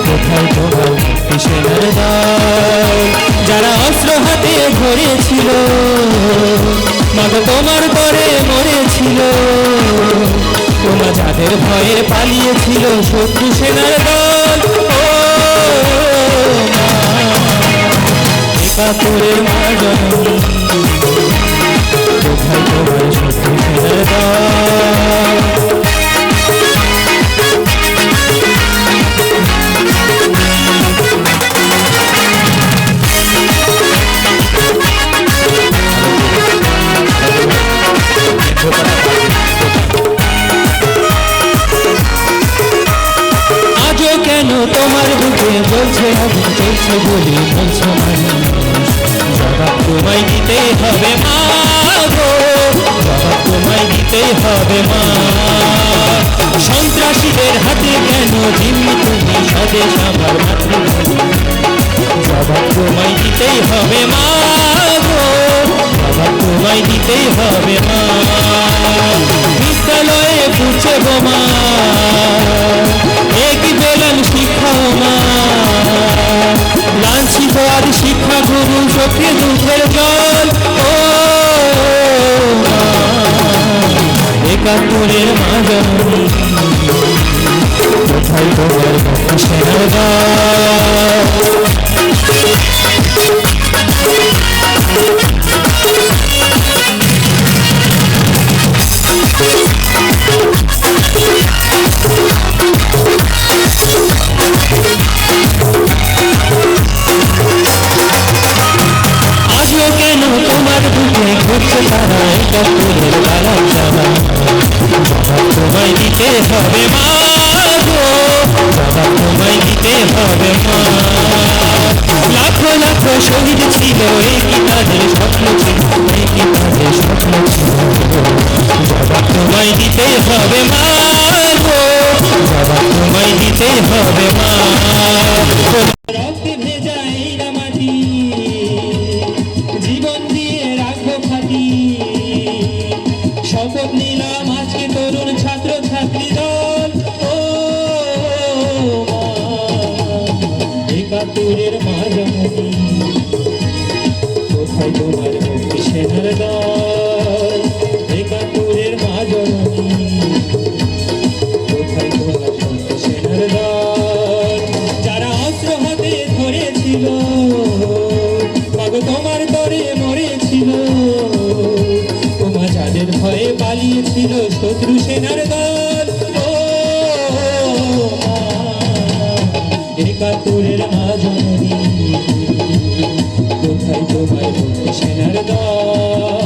কোথায় তোমার কিসের দল যারা অস্ত্র হাতে ধরেছিল মাগো তোমার তরে মরেছিল তোমরা যাদের ভয়ে পালিয়েছিল শত্রু সেনার দল ও একাত্তরের মা জননী কোথায় তোমার শত্রু সেনার দল আজও কেন তোমার বুকে বলছে আগুন চলছে বলি বলছো জবাব তোমায় দিতেই হবে মা গো জবাব তোমায় দিতেই হবে মা সন্ত্রাসীদের হাতে কেন জিম্মি তুমি স্বদেশ আমার মাতৃভূমি জবাব তোমায় দিতেই হবে মা গো জবাব তোমায় দিতেই হবে মা বিদ্যালয়ে পুছে বোমা একই বেলান শিক্ষা মা লাঞ্ছিত আর শিক্ষা গুরু চোখে দুধের জল ও একাত্তরের মা জননী কোথায় তোমার সেনার দল আজও কেন তোমার বুকে ঘুরছে তারা একাত্তরের কালাম জানা জবাব তোমায় দিতে হবে মা গো জবাব তোমায় দিতে হবে মা লাখো লাখো শহীদ ছিল একই তাদের স্বপ্ন ছিল একই তাদের স্বপ্ন ছিল জবাব তোমায় দিতে হবে মা গো জবাব তোমায় দিতে হবে মা রক্তে ভেজা এই মাটি জীবন দিয়ে রাখবো খাটি শপথ নিলাম আজকে তরুণ ছাত্র ছাত্রী দল ও একাত্তরের মা জননী কোথায় তোমার মুক্তি সেনার দল একাত্তরের মা জননী কোথায় তোমার মুক্তি সেনার দল যারা অস্ত্র হাতে ধরেছিল মাগো তোমার তরে মরেছিল তোমার যাদের ভয়ে পালিয়েছিল শত্রু সেনার দল ও একাত্তরের মা জননী কোথায় তোমার সেনার দল